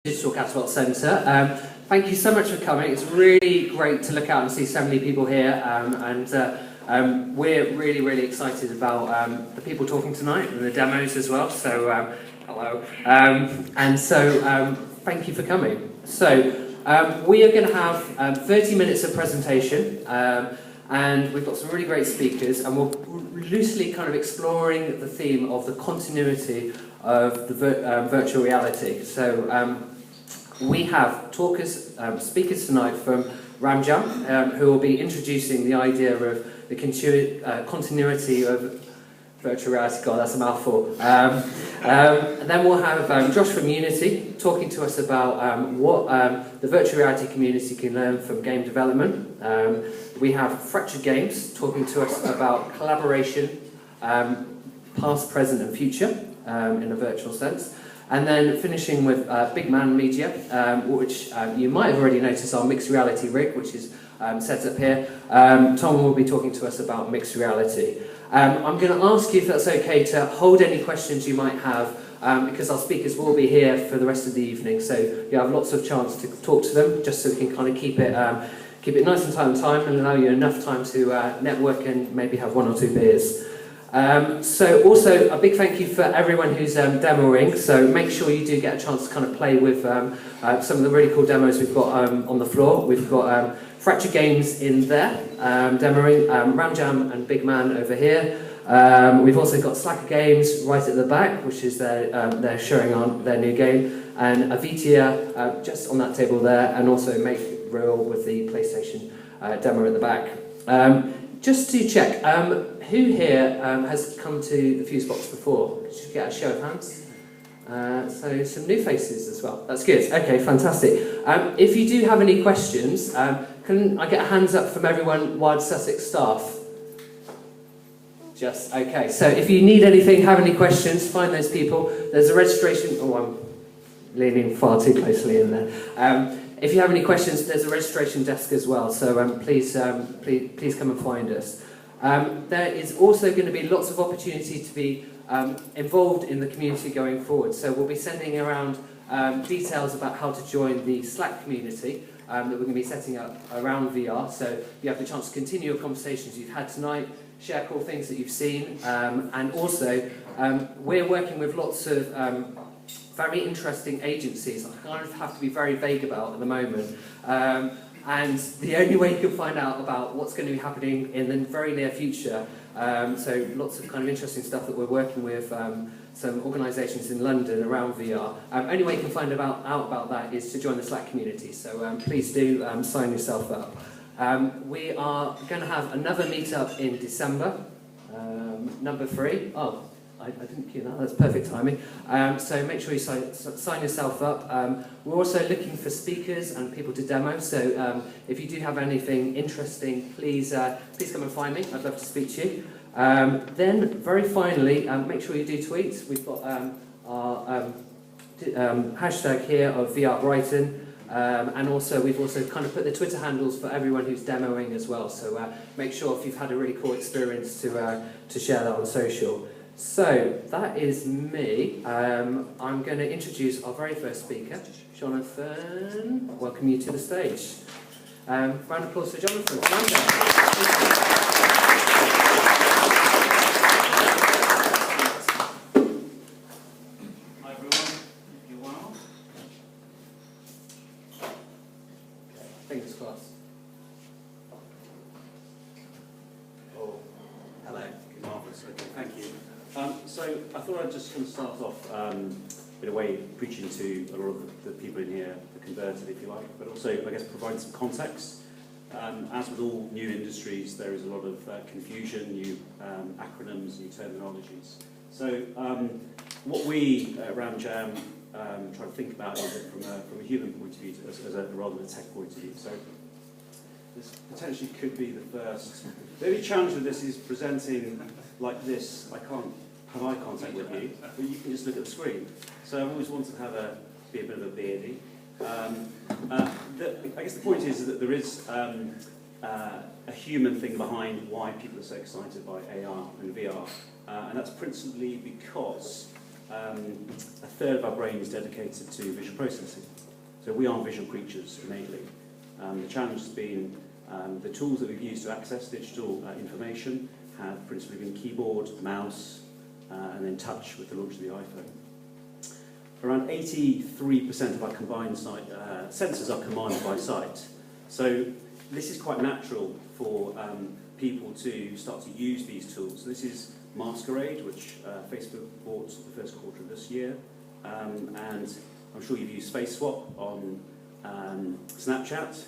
Digital Catapult Centre. Thank you so much for coming. It's really great to look out and see so many people here, and we're really excited about the people talking tonight and the demos as well. So hello, thank you for coming. So we are going to have 30 minutes of presentation, and we've got some really great speakers, and we're loosely kind of exploring the theme of the continuity of the virtual reality. So we have speakers tonight from Ramjam, who will be introducing the idea of the continuity of virtual reality. God, that's a mouthful. And then we'll have Josh from Unity talking to us about what the virtual reality community can learn from game development. We have Fractured Games talking to us about collaboration, past, present and future in a virtual sense. And then finishing with Big Man Media, which you might have already noticed our mixed reality rig, which is set up here. Tom will be talking to us about mixed reality. I'm going to ask you if that's okay to hold any questions you might have, because our speakers will be here for the rest of the evening, so you have lots of chance to talk to them, just so we can kind of keep it nice and tight on time and allow you enough time to network and maybe have one or two beers. So also a big thank you for everyone who's demoing, so make sure you do get a chance to kind of play with some of the really cool demos we've got on the floor. We've got Fractured Games in there, demoing, Ramjam and Big Man over here. We've also got Slacker Games right at the back, which is they're showing on their new game, and Avitia just on that table there, and also Make Real with the PlayStation demo at the back. Just to check, who here has come to the Fusebox before? Should we get a show of hands? So some new faces as well. That's good. Okay, fantastic. If you do have any questions, can I get a hands up from everyone, Wide Sussex staff? Just, okay. So if you need anything, have any questions, find those people. There's a registration... Oh, I'm leaning far too closely in there. If you have any questions, there's a registration desk as well, so please come and find us. There is also going to be lots of opportunity to be involved in the community going forward. So we'll be sending around details about how to join the Slack community that we're going to be setting up around VR. So you have the chance to continue your conversations you've had tonight, share cool things that you've seen, and also we're working with lots of very interesting agencies I kind of have to be very vague about at the moment. And the only way you can find out about what's going to be happening in the very near future, so lots of kind of interesting stuff that we're working with some organisations in London around VR. Only way you can find out about that is to join the Slack community, so please do sign yourself up. We are going to have another meetup in December, number 3. Oh, I didn't cue that, that's perfect timing. So make sure you sign yourself up. We're also looking for speakers and people to demo, so if you do have anything interesting, please come and find me. I'd love to speak to you. Then, very finally, make sure you do tweet. We've got our hashtag here of VR Brighton, and also we've also kind of put the Twitter handles for everyone who's demoing as well, so make sure if you've had a really cool experience to share that on social. So, that is me. I'm going to introduce our very first speaker, Jonathan. Welcome you to the stage. Round of applause for Jonathan. Hi everyone, you well? Fingers crossed. Oh, hello. Marvellous, okay, thank you. So I thought I'd just kind of start off in a way preaching to a lot of the people in here, the converted if you like, but also I guess provide some context. As with all new industries, there is a lot of confusion, new acronyms, new terminologies. So what we at Ramjam try to think about is it from a human point of view rather than a tech point of view. So this potentially could be the first. The only challenge with this is presenting like this. I can't have eye contact with you, but you can just look at the screen. So I've always wanted to be a bit of a beardy. I guess the point is that there is a human thing behind why people are so excited by AR and VR, and that's principally because a third of our brain is dedicated to visual processing. So we are visual creatures innately. The challenge has been the tools that we've used to access digital information have principally been keyboard, mouse, and then touch with the launch of the iPhone. Around 83% of our combined sensors are commanded by sight. So this is quite natural for people to start to use these tools. So this is Masquerade, which Facebook bought the first quarter of this year. And I'm sure you've used Face Swap on Snapchat.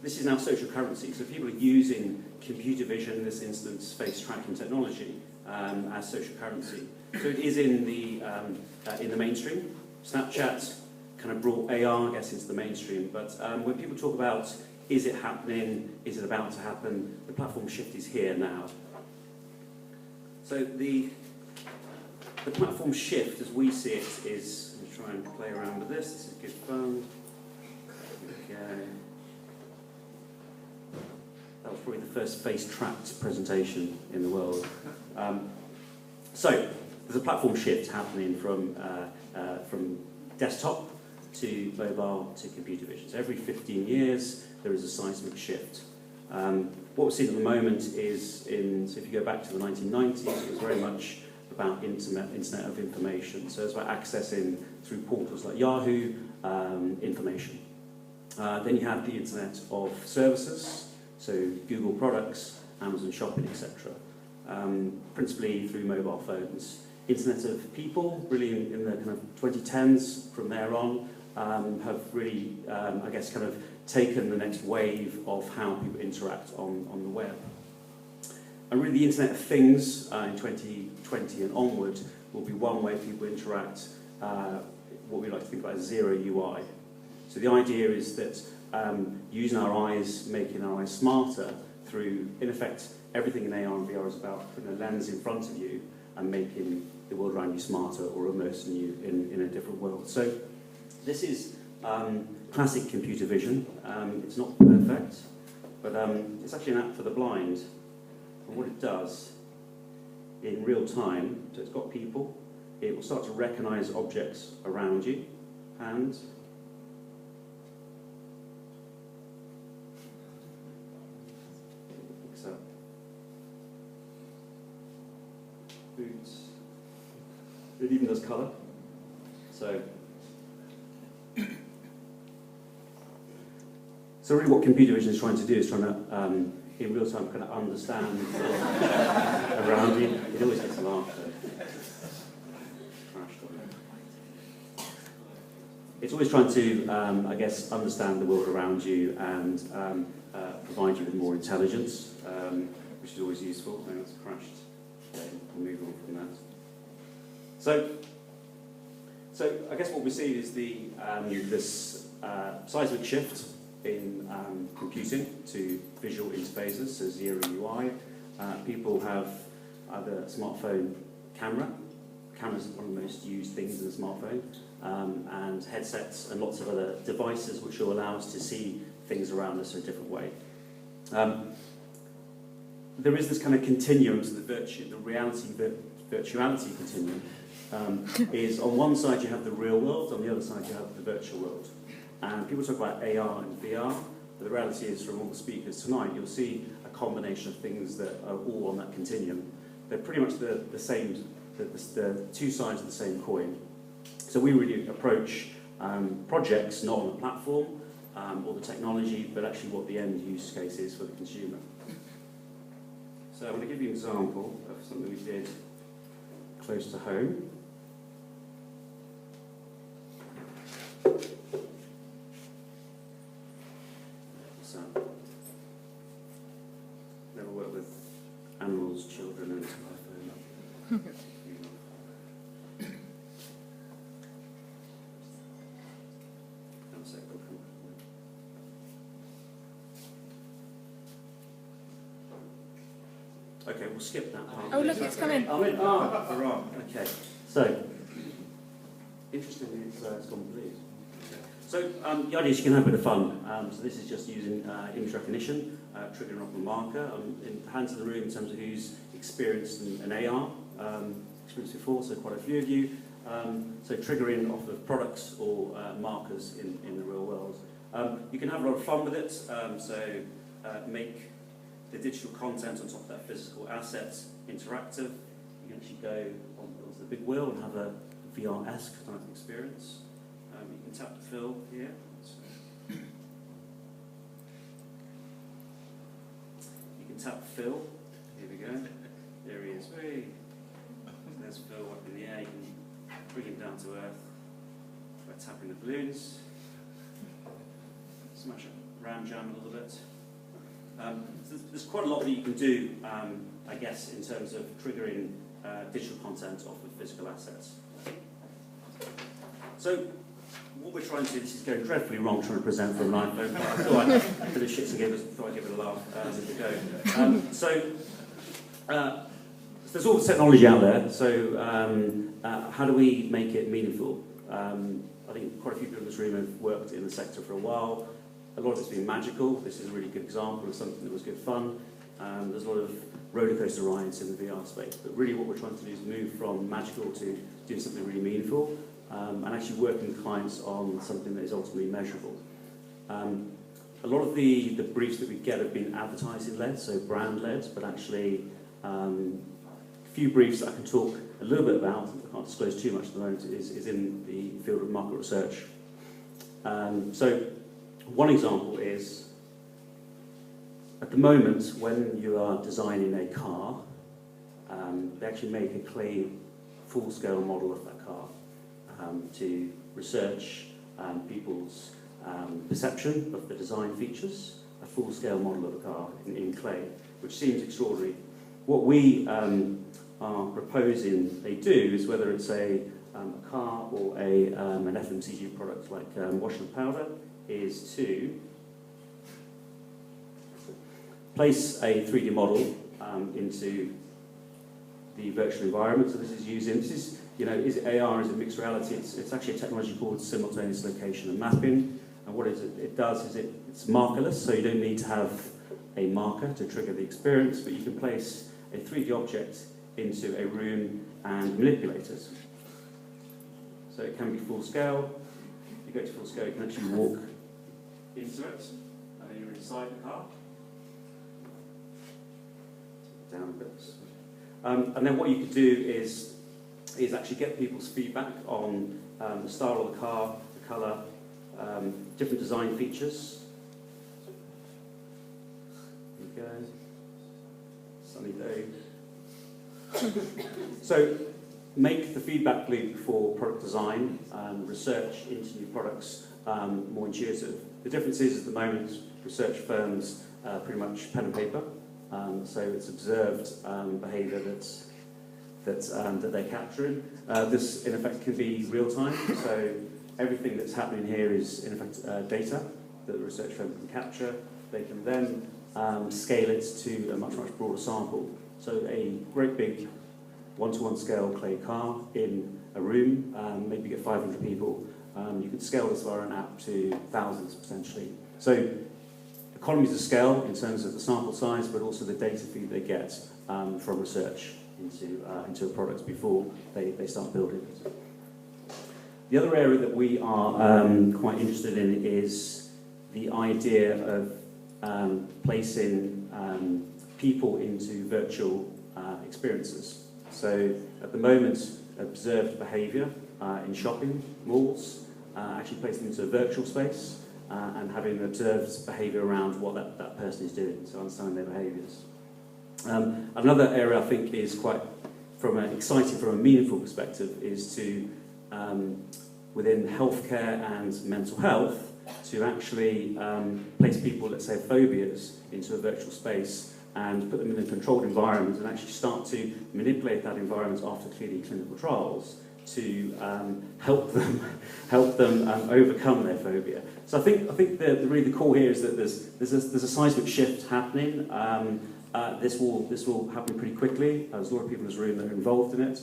This is now social currency. So people are using computer vision, in this instance face tracking technology, as social currency. So it is in the mainstream. Snapchat kind of brought AR, I guess, into the mainstream. But when people talk about is it happening, is it about to happen, the platform shift is here now. So the platform shift, as we see it, is, let me try and play around with this. This is good fun. Okay. That was probably the first face-tracked presentation in the world. So there's a platform shift happening from desktop to mobile to computer vision. So every 15 years, there is a seismic shift. What we're seeing at the moment is, so if you go back to the 1990s, it was very much about internet of information. So it's about accessing through portals like Yahoo information. Then you have the internet of services, so Google products, Amazon shopping, etc. Principally through mobile phones. Internet of people, really in the kind of 2010s from there on, have really, I guess, kind of taken the next wave of how people interact on the web. And really the Internet of Things in 2020 and onward will be one way people interact, what we like to think about as zero UI. So the idea is that using our eyes, making our eyes smarter through, in effect, everything in AR and VR is about putting a lens in front of you and making the world around you smarter or immersing you in a different world. So this is classic computer vision. It's not perfect, but it's actually an app for the blind. And what it does in real time, so it's got people, it will start to recognize objects around you, hands, picks up boots, it even does colour. So really what computer vision is trying to do is trying to, in real time, kind of understand around you. It always gets a laugh. It's always trying to, I guess, understand the world around you and provide you with more intelligence, which is always useful. I think that's crashed. Okay, we'll move on from that. So I guess what we see is this seismic shift in computing to visual interfaces, so zero UI. People have either a smartphone camera. Cameras are one of the most used things in a smartphone, and headsets and lots of other devices which will allow us to see things around us in a different way. There is this kind of continuum, so the virtuality continuum is on one side you have the real world, on the other side you have the virtual world. And people talk about AR and VR, but the reality is from all the speakers tonight, you'll see a combination of things that are all on that continuum. They're pretty much the same, the two sides of the same coin. So we really approach projects not on the platform or the technology, but actually what the end use case is for the consumer. So I'm going to give you an example of something we did close to home. Never work with animals, children, and iPhone. Okay, we'll skip that part. Oh, look, it's coming. Oh, right. Okay. So, interestingly, it's gone blue. So, the idea is you can have a bit of fun. So this is just using image recognition, triggering off a marker. In the hands of the room in terms of who's experienced an AR experience before, so quite a few of you. so triggering off of products or markers in the real world. You can have a lot of fun with it, make the digital content on top of that physical asset interactive. You can actually go onto the big wheel and have a VR-esque type of experience. You can tap the fill here. You can tap Phil. Here we go. There he is. Hey. There's Phil up in the air. You can bring him down to earth by tapping the balloons. Smash up Ramjam a little bit. So there's quite a lot that you can do, I guess, in terms of triggering digital content off of physical assets. So what we're trying to do, this is going dreadfully wrong trying to present from an iPhone, but I thought I'd put the shits and thought I'd give it a laugh as we go. So there's all the technology out there, so how do we make it meaningful? I think quite a few people in this room have worked in the sector for a while. A lot of it's been magical. This is a really good example of something that was good fun. There's a lot of roller coaster rides in the VR space, but really what we're trying to do is move from magical to doing something really meaningful, and actually working with clients on something that is ultimately measurable. A lot of the briefs that we get have been advertising-led, so brand-led, but actually a few briefs that I can talk a little bit about, I can't disclose too much at the moment, is in the field of market research. So one example is, at the moment, when you are designing a car, they actually make a clay full-scale model of that car to research people's perception of the design features, a full-scale model of a car in clay, which seems extraordinary. What we are proposing they do is, whether it's a car or an FMCG product like wash and powder, is to place a 3D model into the virtual environment. So this is, is it AR, is it mixed reality? It's actually a technology called simultaneous location and mapping. And what it does is it's markerless, so you don't need to have a marker to trigger the experience, but you can place a 3D object into a room and manipulate it. So it can be full scale. If you go to full scale, you can actually walk into it, and then you're inside the car. Down a bit. And then what you could do is actually get people's feedback on the style of the car, the colour, different design features. There we go. Sunny day. So make the feedback loop for product design, research into new products more intuitive. The difference is, at the moment, research firms pretty much pen and paper, so it's observed behaviour that they're capturing. This, in effect, can be real time, so everything that's happening here is, in effect, data that the research firm can capture. They can then scale it to a much, much broader sample. So a great big one-to-one scale clay car in a room, maybe get 500 people. You could scale this via an app to thousands, potentially. So economies of scale in terms of the sample size, but also the data feed they get from research into a product before they start building it. The other area that we are quite interested in is the idea of placing people into virtual experiences. So at the moment, observed behaviour in shopping malls, actually placing them into a virtual space and having observed behaviour around what that person is doing, so understanding their behaviours. Another area I think is quite exciting from a meaningful perspective is to, within healthcare and mental health, to actually place people, let's say, phobias into a virtual space and put them in a controlled environment and actually start to manipulate that environment after clearly clinical trials to help them overcome their phobia. So I think really the core here is that there's a seismic shift happening. This will happen pretty quickly. There's a lot of people in this room that are involved in it.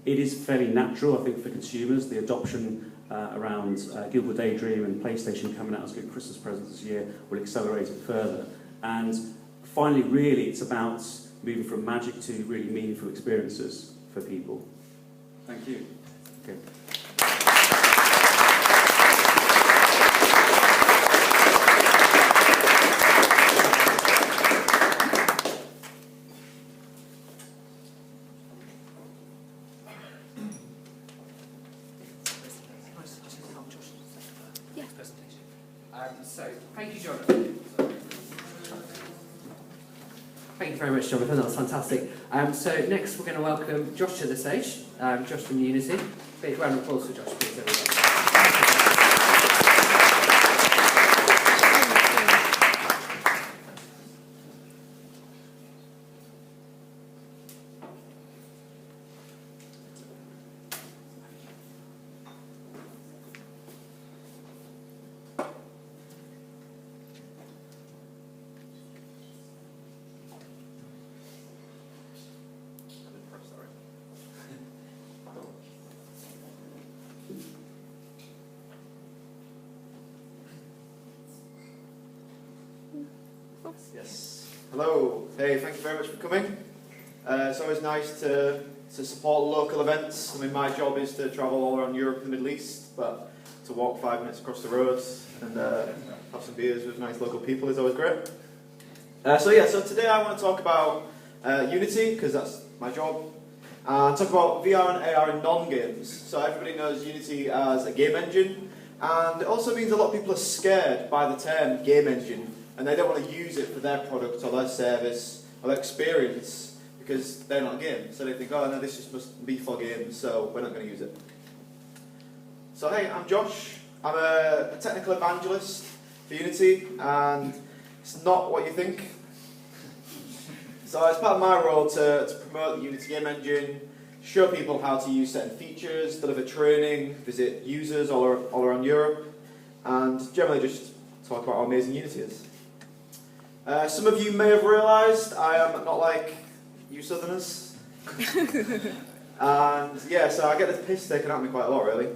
It is fairly natural, I think, for consumers. The adoption around Google Daydream and PlayStation coming out as good Christmas presents this year will accelerate it further. And finally, really, it's about moving from magic to really meaningful experiences for people. Thank you. Good. Yeah. So, thank you, Jonathan. Thank you very much, Jonathan. That was fantastic. So next, we're going to welcome Josh to the stage. Josh from Unity. Big round of applause for Josh, please, everyone. Yes. Hello. Hey, thank you very much for coming. It's always nice to support local events. I mean, my job is to travel all around Europe and the Middle East, but to walk 5 minutes across the road and have some beers with nice local people is always great. So today I want to talk about Unity, because that's my job, and talk about VR and AR in non-games. So everybody knows Unity as a game engine, and it also means a lot of people are scared by the term game engine, and they don't want to use it for their product or their service or their experience because they're not a game. So they think, oh no, this just must be for games, so we're not going to use it. So hey, I'm Josh. I'm a technical evangelist for Unity, and it's not what you think. So it's part of my role to promote the Unity game engine, show people how to use certain features, deliver training, visit users all around Europe, and generally just talk about how amazing Unity is. Some of you may have realised I am not like you Southerners. And yeah, so I get the piss taken out of me quite a lot, really.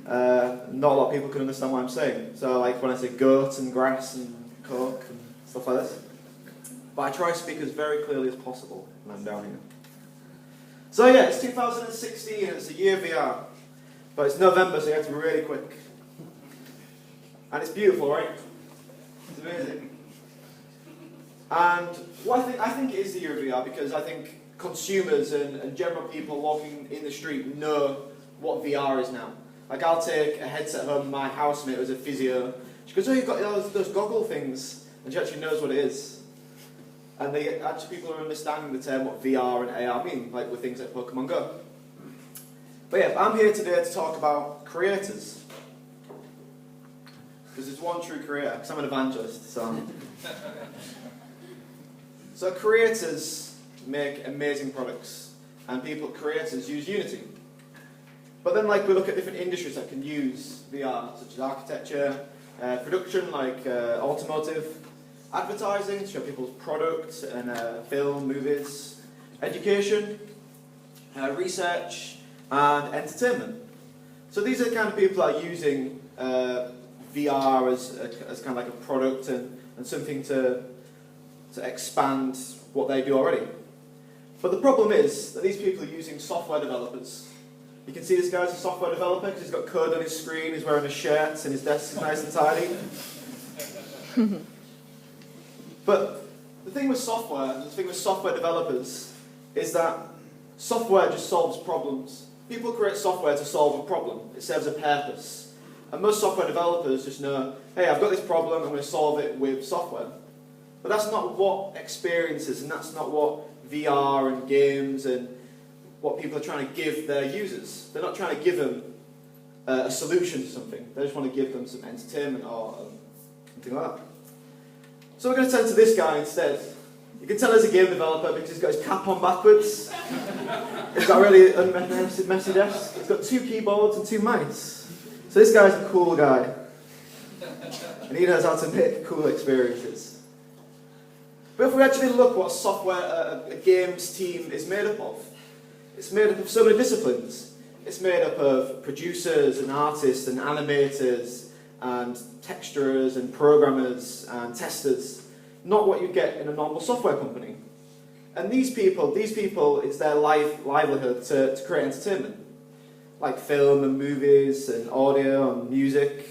Not a lot of people can understand what I'm saying. So like when I say goat and grass and coke and stuff like this. But I try to speak as very clearly as possible when I'm down here. So yeah, it's 2016 and it's a year of VR. But it's November, so you have to be really quick. And it's beautiful, right? It's amazing. And what I think it is the year of VR because I think consumers and general people walking in the street know what VR is now. Like I'll take a headset home, my housemate who's a physio, she goes, oh, you've got those goggle things, and she actually knows what it is. And people are understanding the term what VR and AR mean, like with things like Pokemon Go. But yeah, I'm here today to talk about creators. Because there's one true creator, because I'm an evangelist, so... So creators make amazing products, and creators use Unity. But then we look at different industries that can use VR, such as architecture, production like automotive, advertising to show people's products and film, movies, education, research, and entertainment. So these are the kind of people that are using VR as kind of like a product and something to expand what they do already. But the problem is that these people are using software developers. You can see this guy's a software developer because he's got code on his screen, he's wearing a shirt, and his desk is nice and tidy. But the thing with software developers is that software just solves problems. People create software to solve a problem. It serves a purpose. And most software developers just know, hey, I've got this problem, I'm going to solve it with software. But that's not what experience is, and that's not what VR and games and what people are trying to give their users. They're not trying to give them a solution to something. They just want to give them some entertainment or something like that. So we're going to turn to this guy instead. You can tell he's a game developer because he's got his cap on backwards. He's got a really messy desk. He's got 2 keyboards and 2 mice. So this guy's a cool guy. And he knows how to make cool experiences. But if we actually look what software a games team is made up of, it's made up of so many disciplines. It's made up of producers and artists and animators and texturers and programmers and testers. Not what you'd get in a normal software company. And these people, it's their livelihood to create entertainment. like film and movies and audio and music,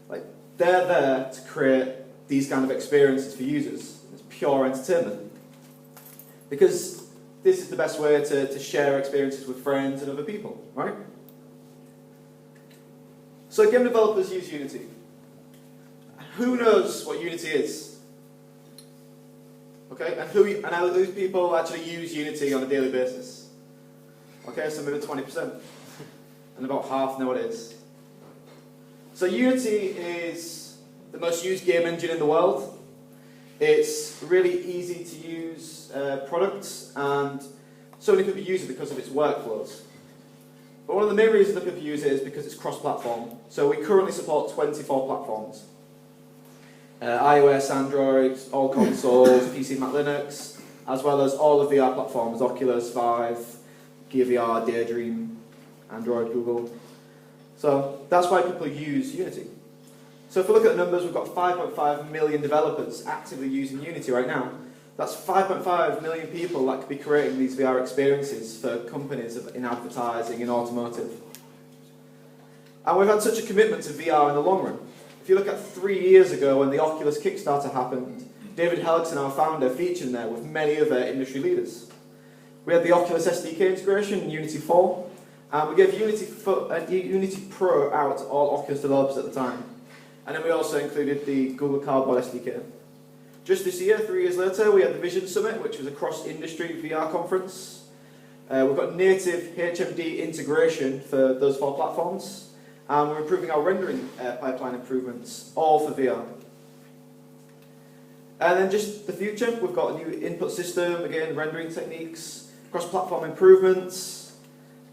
like they're there to create these kind of experiences for users. It's pure entertainment. Because this is the best way to share experiences with friends and other people, right? So game developers use Unity. Who knows what Unity is? Okay, and how those people actually use Unity on a daily basis? Okay, so maybe 20%. And about half know what it is. So Unity is the most used game engine in the world. It's really easy to use product, and so many people use it because of its workflows. But one of the main reasons that people use it is because it's cross-platform. So we currently support 24 platforms. iOS, Android, all consoles, PC, Mac, Linux, as well as all of VR platforms, Oculus, Vive, Gear VR, Daydream, Android, Google. So that's why people use Unity. So if we look at the numbers, we've got 5.5 million developers actively using Unity right now. That's 5.5 million people that could be creating these VR experiences for companies in advertising and automotive. And we've had such a commitment to VR in the long run. If you look at 3 years ago when the Oculus Kickstarter happened, David Helgson, our founder, featured in there with many other industry leaders. We had the Oculus SDK integration in Unity 4, and we gave Unity Pro out to all Oculus developers at the time. And then we also included the Google Cardboard SDK. Just this year, 3 years later, we had the Vision Summit, which was a cross-industry VR conference. We've got native HMD integration for those 4 platforms. And we're improving our rendering pipeline improvements, all for VR. And then just the future, we've got a new input system, again, rendering techniques, cross-platform improvements,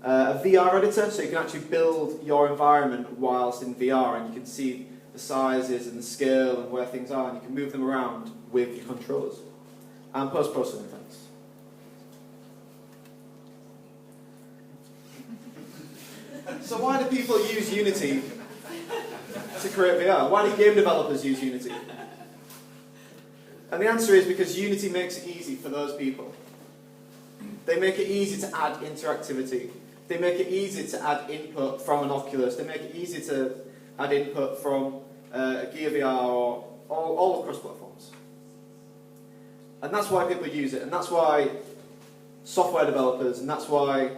a VR editor, so you can actually build your environment whilst in VR, and you can see the sizes and the scale and where things are, and you can move them around with your controllers. And post-processing effects. So why do people use Unity to create VR? Why do game developers use Unity? And the answer is because Unity makes it easy for those people. They make it easy to add interactivity. They make it easy to add input from an Oculus. They make it easy to add input from a Gear VR or all across platforms. And that's why people use it, and that's why software developers, and that's why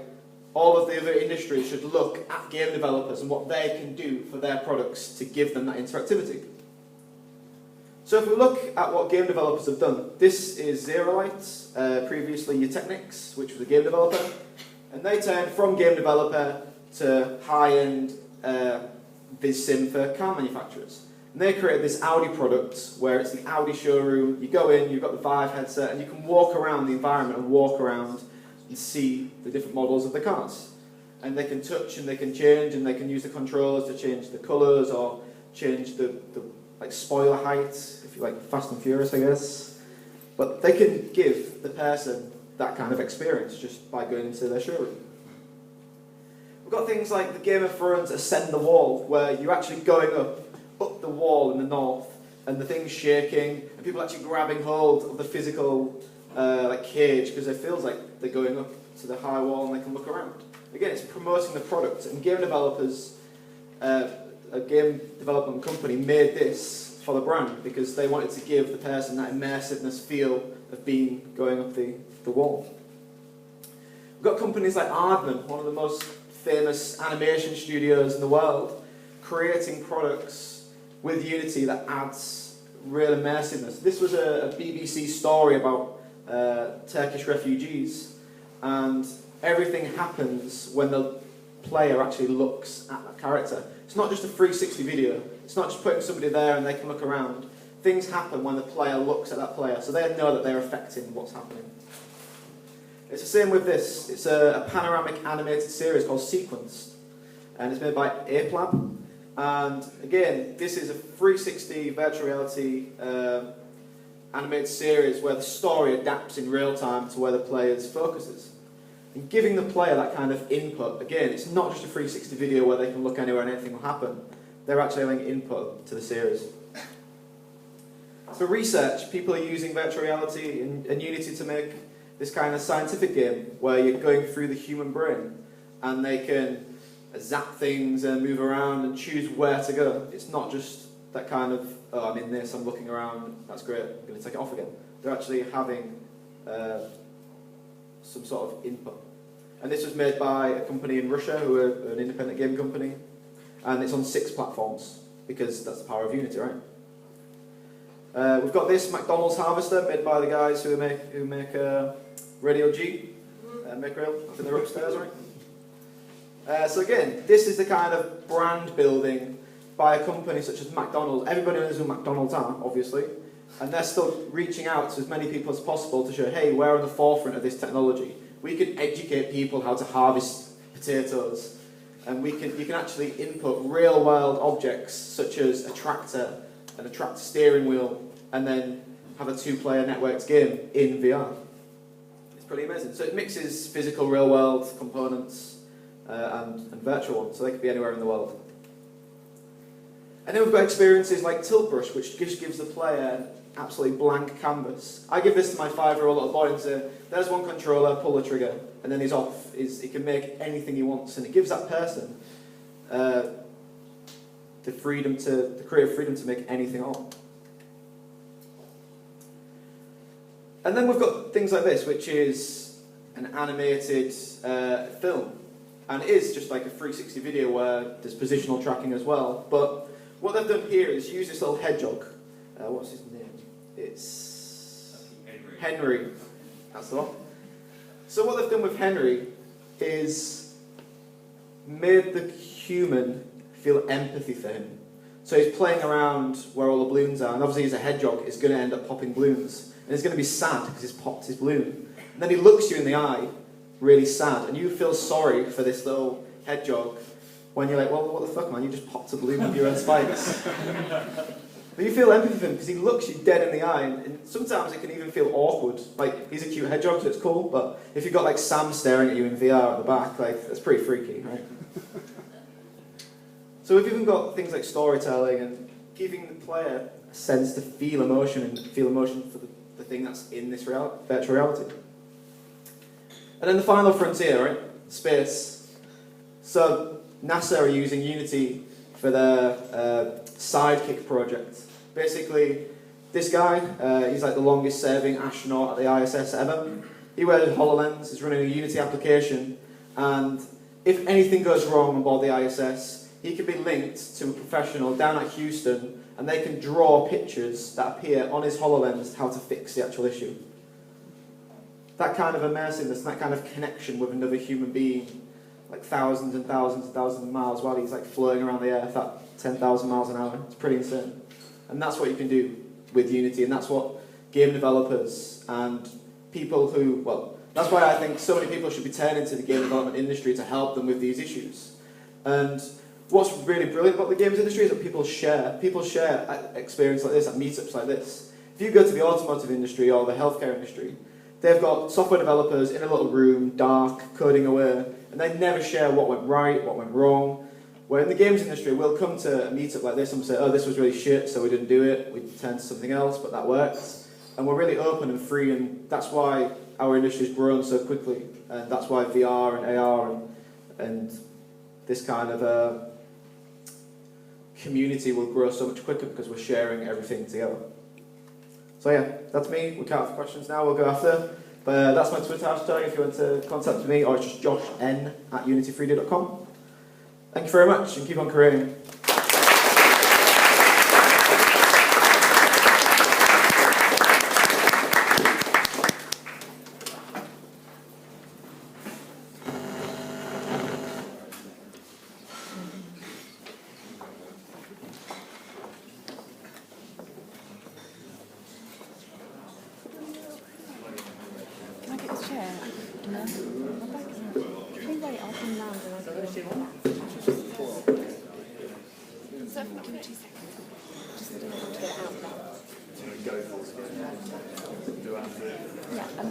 all of the other industries should look at game developers and what they can do for their products to give them that interactivity. So if we look at what game developers have done, this is Zerolight, previously Eutechnics, which was a game developer, and they turned from game developer to high-end VizSim for car manufacturers. And they created this Audi product where it's the Audi showroom. You go in, you've got the Vive headset, and you can walk around the environment and walk around and see the different models of the cars. And they can touch and they can change, and they can use the controllers to change the colours or change the like spoiler height, if you like Fast and Furious, I guess. But they can give the person that kind of experience just by going into their showroom. We've got things like the Game of Thrones Ascend the Wall, where you're actually going up the wall in the north, and the thing's shaking, and people actually grabbing hold of the physical like cage, because it feels like they're going up to the high wall and they can look around. Again, it's promoting the product, and game developers, a game development company made this for the brand because they wanted to give the person that immersiveness feel of going up the wall. We've got companies like Aardman, one of the most famous animation studios in the world, creating products with Unity that adds real immersiveness. This was a BBC story about Turkish refugees, and everything happens when the player actually looks at that character. It's not just a 360 video. It's not just putting somebody there and they can look around. Things happen when the player looks at that player, so they know that they're affecting what's happening. It's the same with this. It's a panoramic animated series called Sequenced, and it's made by ApeLab. And again, this is a 360 virtual reality animated series where the story adapts in real time to where the player's focus is. And giving the player that kind of input, again, it's not just a 360 video where they can look anywhere and anything will happen. They're actually having input to the series. For research, people are using virtual reality and Unity to make this kind of scientific game where you're going through the human brain, and they can zap things and move around and choose where to go. It's not just that kind of, oh, I'm in this, I'm looking around, that's great, I'm going to take it off again. They're actually having some sort of input. And this was made by a company in Russia who are an independent game company, and it's on 6 platforms because that's the power of Unity, right? We've got this McDonald's harvester made by the guys who make Radio G, Make Rail. I think they're upstairs, right? So again, this is the kind of brand building by a company such as McDonald's. Everybody knows who McDonald's are, obviously, and they're still reaching out to as many people as possible to show, hey, we're on the forefront of this technology. We can educate people how to harvest potatoes, and you can actually input real-world objects such as a tractor, and a tractor steering wheel, and then have a 2-player networked game in VR. It's pretty amazing. So it mixes physical, real-world components and virtual ones, so they could be anywhere in the world. And then we've got experiences like Tilt Brush, which just gives the player an absolutely blank canvas. I give this to my 5-year-old little boy and say, there's one controller, pull the trigger, and then he's off. He can make anything he wants, and it gives that person the creative freedom to make anything on. And then we've got things like this, which is an animated film. And it is just like a 360 video where there's positional tracking as well. But what they've done here is use this little hedgehog. What's his name? It's Henry. That's the one. So what they've done with Henry is made the human feel empathy for him. So he's playing around where all the balloons are, and obviously he's a hedgehog, he's going to end up popping balloons. And he's going to be sad because he's popped his balloon. And then he looks you in the eye, really sad, and you feel sorry for this little hedgehog when you're like, well, what the fuck, man, you just popped a balloon with your own spikes. But you feel empathy for him because he looks you dead in the eye, and sometimes it can even feel awkward. Like, he's a cute hedgehog, so it's cool, but if you've got like Sam staring at you in VR at the back, like, that's pretty freaky, right? So we've even got things like storytelling and giving the player a sense to feel emotion and feel emotion for the thing that's in this virtual reality. And then the final frontier, right? Space. So NASA are using Unity for their Sidekick project. Basically, this guy, he's like the longest serving astronaut at the ISS ever. He wears HoloLens, he's running a Unity application, and if anything goes wrong on board the ISS, he can be linked to a professional down at Houston, and they can draw pictures that appear on his HoloLens how to fix the actual issue. That kind of immersiveness, that kind of connection with another human being, like thousands and thousands and thousands of miles while he's like floating around the earth at 10,000 miles an hour. It's pretty insane. And that's what you can do with Unity, and that's what game developers and people who, well, that's why I think so many people should be turning to the game development industry to help them with these issues. And what's really brilliant about the games industry is that people share experience like this at meetups like this. If you go to the automotive industry or the healthcare industry, they've got software developers in a little room, dark, coding away, and they never share what went right, what went wrong. Where in the games industry, we'll come to a meetup like this and we'll say, oh, this was really shit, so we didn't do it. We turned to something else, but that worked. And we're really open and free, and that's why our industry's grown so quickly. And that's why VR and AR and this kind of community will grow so much quicker because we're sharing everything together. So yeah, that's me. We'll count for questions now. We'll go after. But that's my Twitter hashtag if you want to contact me, or it's just joshn@unityfreedo.com. Thank you very much, and keep on creating. Can I get the chair? No. Can you wait? I'll come round and I'll get you one. So, give me 2 seconds. Just do it to get it out now. Go for it. Do after it. Yeah, and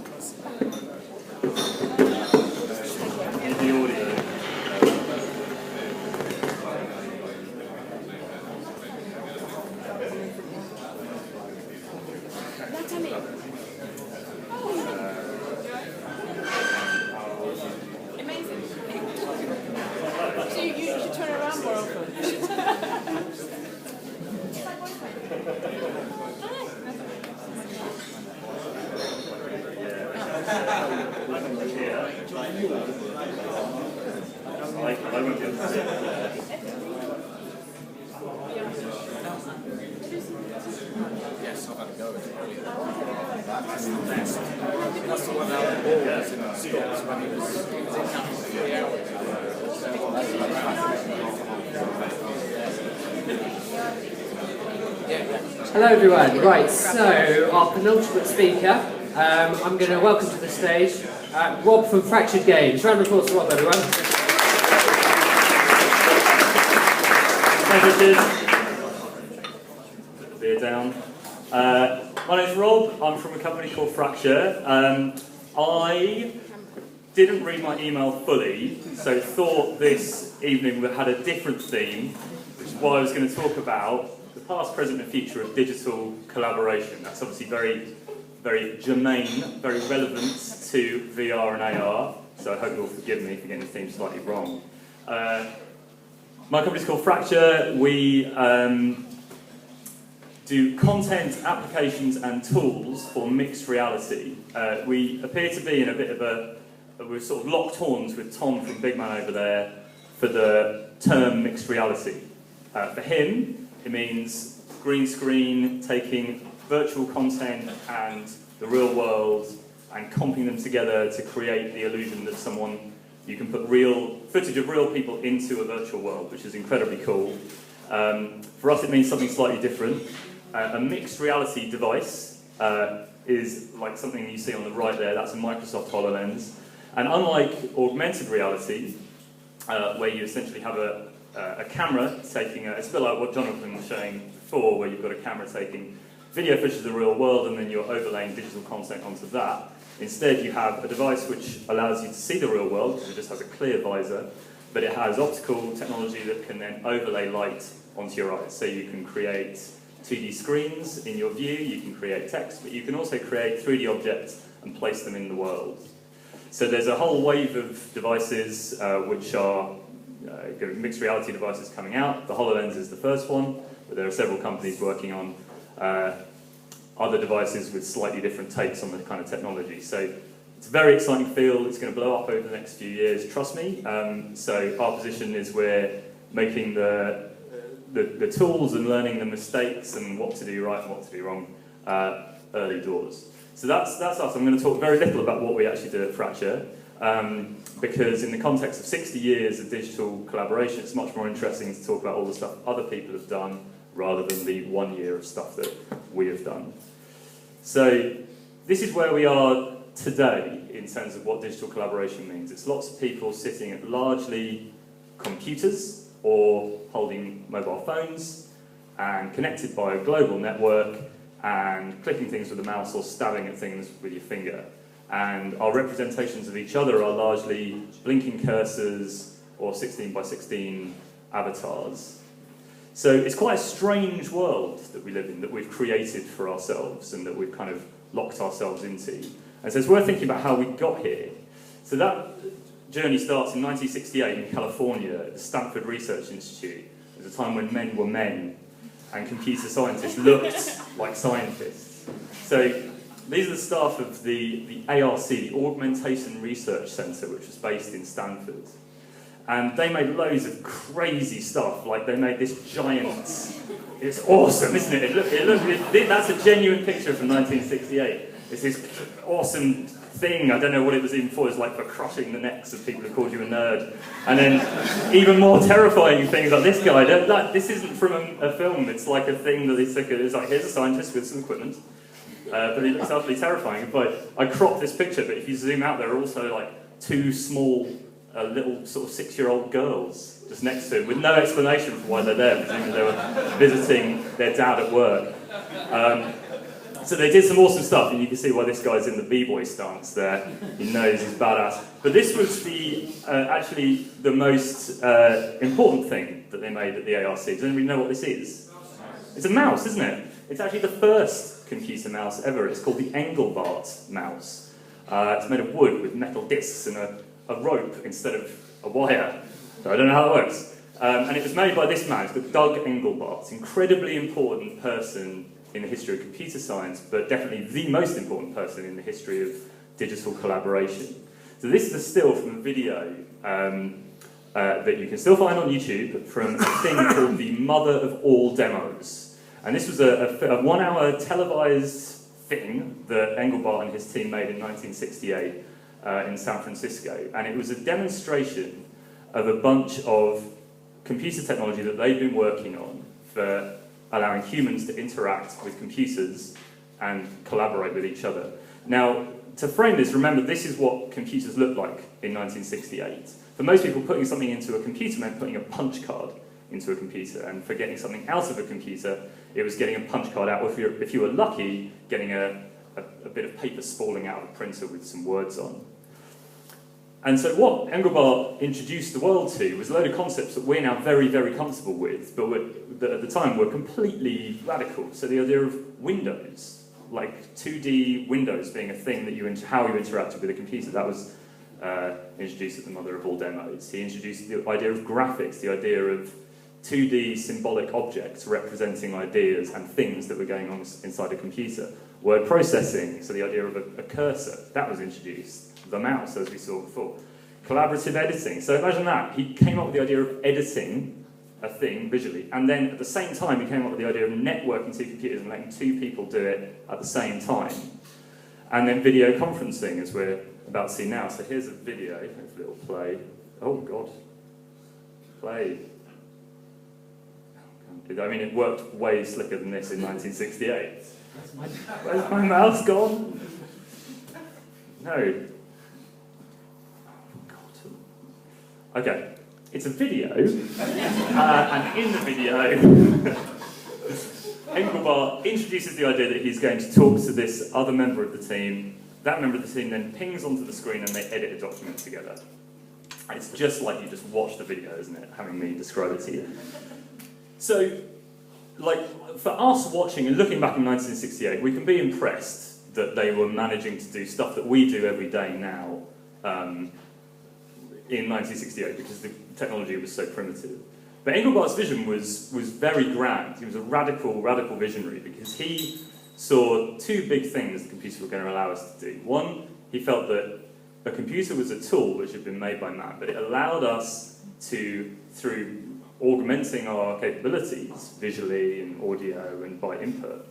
The audio. now tell me. Amazing. So you I won't be able to see it. Yes, I've had a go at it. Brilliant. That's the best. That's the one out of the balls in Scots when he was in Naples for the hours. Hello everyone. Right, so our penultimate speaker, I'm going to welcome to the stage Rob from Fractured Games. Round of applause for Rob, everyone. Thank you, Put the beer down. My name's Rob. I'm from a company called Fracture. I didn't read my email fully, so thought this evening we had a different theme, which is why I was going to talk about the past, present and future of digital collaboration. That's obviously very, very germane, very relevant to VR and AR, so I hope you'll forgive me for getting the theme slightly wrong. My company's called Fracture. We do content, applications and tools for mixed reality. We appear to be in a bit of a... We're sort of locked horns with Tom from Big Man over there for the term mixed reality. For him, it means green screen, taking virtual content and the real world and comping them together to create the illusion that you can put real footage of real people into a virtual world, which is incredibly cool. For us, it means something slightly different. A mixed reality device is like something you see on the right there. That's a Microsoft HoloLens. And unlike augmented reality, where you essentially have a camera taking it's a bit like what Jonathan was showing before, where you've got a camera taking video footage of the real world and then you're overlaying digital content onto that. Instead, you have a device which allows you to see the real world, because it just has a clear visor, but it has optical technology that can then overlay light onto your eyes. So you can create 2D screens in your view, you can create text, but you can also create 3D objects and place them in the world. So there's a whole wave of devices which are mixed reality devices coming out. The HoloLens is the first one, but there are several companies working on other devices with slightly different takes on the kind of technology. So it's a very exciting field. It's going to blow up over the next few years, trust me. So our position is we're making the tools and learning the mistakes and what to do right and what to do wrong early doors. So that's us. I'm going to talk very little about what we actually do at Fracture, because in the context of 60 years of digital collaboration, it's much more interesting to talk about all the stuff other people have done rather than the 1 year of stuff that we have done. So this is where we are today in terms of what digital collaboration means. It's lots of people sitting at largely computers or holding mobile phones and connected by a global network and clicking things with a mouse or stabbing at things with your finger. And our representations of each other are largely blinking cursors or 16 by 16 avatars. So it's quite a strange world that we live in, that we've created for ourselves and that we've kind of locked ourselves into. And so it's worth thinking about how we got here. So that journey starts in 1968 in California at the Stanford Research Institute. It was a time when men were men and computer scientists looked like scientists. So these are the staff of the ARC, the Augmentation Research Centre, which was based in Stanford. And they made loads of crazy stuff, like they made this giant... It's awesome, isn't it? That's a genuine picture from 1968. It's this awesome thing, I don't know what it was even for, it's like for crushing the necks of people who called you a nerd. And then even more terrifying things like this guy. This isn't from a film, it's like a thing that they took. It's like, here's a scientist with some equipment. But it looks utterly terrifying. But I cropped this picture, but if you zoom out, there are also like two small, little sort of 6-year-old girls just next to him, with no explanation for why they're there, presumably they were visiting their dad at work. So they did some awesome stuff, and you can see why this guy's in the b-boy stance there. He knows he's badass. But this was actually the most important thing that they made at the ARC. Does anybody know what this is? It's a mouse, isn't it? It's actually the first computer mouse ever. It's called the Engelbart mouse. It's made of wood with metal discs and a rope instead of a wire. So I don't know how that works. And it was made by this man, it's called Doug Engelbart. Incredibly important person in the history of computer science, but definitely the most important person in the history of digital collaboration. So this is a still from a video that you can still find on YouTube from a thing called the Mother of All Demos. And this was a 1 hour televised thing that Engelbart and his team made in 1968 in San Francisco. And it was a demonstration of a bunch of computer technology that they've been working on for allowing humans to interact with computers and collaborate with each other. Now, to frame this, remember this is what computers looked like in 1968. For most people, putting something into a computer meant putting a punch card into a computer, and for getting something out of a computer, it was getting a punch card out, or if you were lucky, getting a bit of paper spalling out of a printer with some words on. And so what Engelbart introduced the world to was a load of concepts that we're now very, very comfortable with, but that at the time were completely radical. So the idea of Windows, like 2D Windows being a thing that how you interacted with a computer, that was introduced at the Mother of All Demos. He introduced the idea of graphics, the idea of 2D symbolic objects representing ideas and things that were going on inside a computer. Word processing, so the idea of a cursor, that was introduced. The mouse, as we saw before. Collaborative editing. So imagine that. He came up with the idea of editing a thing visually, and then at the same time he came up with the idea of networking two computers and letting two people do it at the same time. And then video conferencing, as we're about to see now. So here's a video, hopefully it'll play. Oh God. Play. I mean, it worked way slicker than this in 1968. Where's my mouse gone? No. Okay, it's a video, and in the video, Engelbart introduces the idea that he's going to talk to this other member of the team. That member of the team then pings onto the screen and they edit a document together. And it's just like you just watched the video, isn't it? Having me describe it to you. So, like, for us watching and looking back in 1968, we can be impressed that they were managing to do stuff that we do every day now, in 1968, because the technology was so primitive. But Engelbart's vision was very grand. He was a radical visionary, because he saw two big things the computers were going to allow us to do. One, he felt that a computer was a tool which had been made by man, but it allowed us to, through augmenting our capabilities, visually and audio and by input,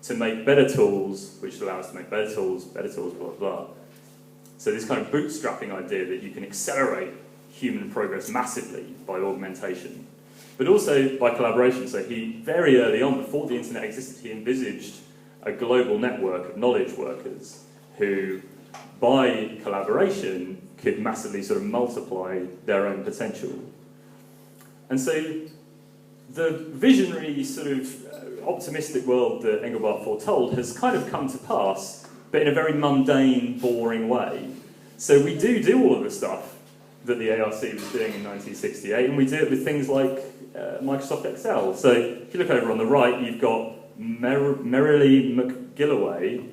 to make better tools, which allow us to make better tools, blah, blah. So this kind of bootstrapping idea that you can accelerate human progress massively by augmentation, but also by collaboration. So he, very early on, before the internet existed, he envisaged a global network of knowledge workers who, by collaboration, could massively sort of multiply their own potential. And so the visionary sort of optimistic world that Engelbart foretold has kind of come to pass, but in a very mundane, boring way. So we do all of the stuff that the ARC was doing in 1968, and we do it with things like Microsoft Excel. So if you look over on the right, you've got Merrily McGilloway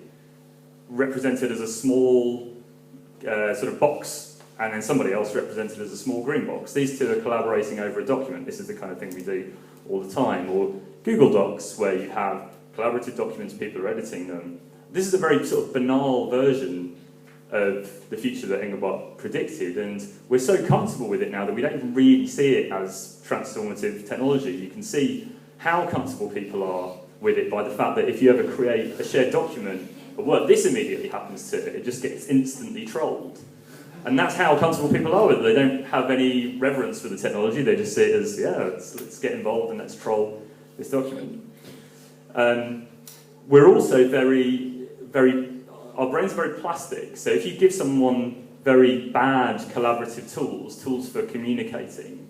represented as a small sort of box, and then somebody else represented as a small green box. These two are collaborating over a document. This is the kind of thing we do all the time. Or Google Docs, where you have collaborative documents, people are editing them. This is a very sort of banal version of the future that Engelbart predicted, and we're so comfortable with it now that we don't even really see it as transformative technology. You can see how comfortable people are with it by the fact that if you ever create a shared document of work, this immediately happens to it. It just gets instantly trolled. And that's how comfortable people are with it. They don't have any reverence for the technology. They just see it as, yeah, let's get involved and let's troll this document. We're also our brains are very plastic. So if you give someone very bad collaborative tools for communicating,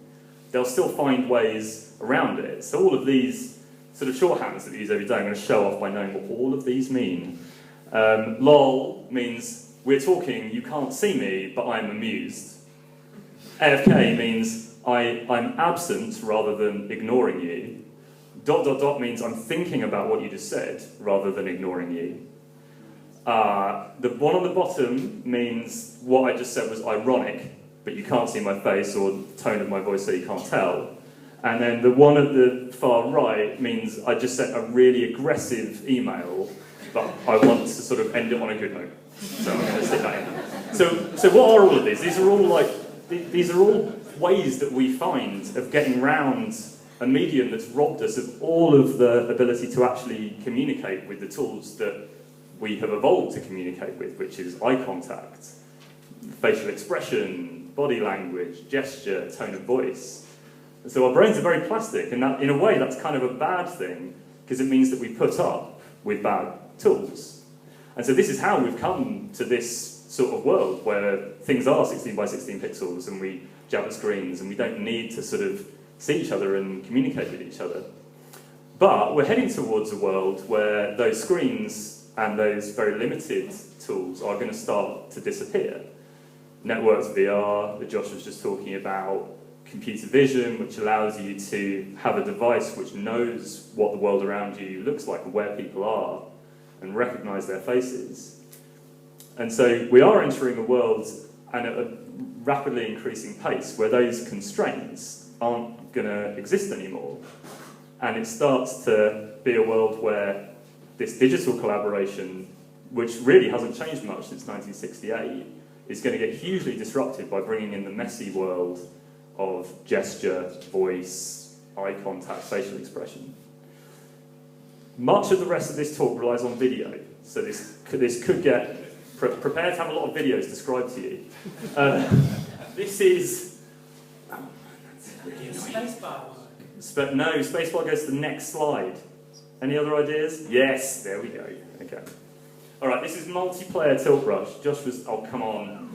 they'll still find ways around it. So all of these sort of shorthands that we use every day, I'm going to show off by knowing what all of these mean. LOL means we're talking, you can't see me, but I'm amused. AFK means I'm absent rather than ignoring you. ... means I'm thinking about what you just said rather than ignoring you. The one on the bottom means what I just said was ironic, but you can't see my face or the tone of my voice, so you can't tell. And then the one at the far right means I just sent a really aggressive email, but I want to sort of end it on a good note. So I'm going to stick that in. So what are all of these? These are all ways that we find of getting round a medium that's robbed us of all of the ability to actually communicate with the tools that we have evolved to communicate with, which is eye contact, facial expression, body language, gesture, tone of voice. And so our brains are very plastic, and that, in a way, that's kind of a bad thing, because it means that we put up with bad tools. And so this is how we've come to this sort of world where things are 16 by 16 pixels, and we jab at screens, and we don't need to sort of see each other and communicate with each other. But we're heading towards a world where those screens and those very limited tools are going to start to disappear. Networked VR, that Josh was just talking about, computer vision, which allows you to have a device which knows what the world around you looks like and where people are, and recognise their faces. And so we are entering a world, and at a rapidly increasing pace, where those constraints aren't going to exist anymore. And it starts to be a world where this digital collaboration, which really hasn't changed much since 1968, is going to get hugely disrupted by bringing in the messy world of gesture, voice, eye contact, facial expression. Much of the rest of this talk relies on video, so this could get... Prepare to have a lot of videos described to you. This is... Spacebar. No, spacebar goes to the next slide. Any other ideas? Yes, there we go. Okay. All right, this is multiplayer tilt brush. Josh was... Oh, come on.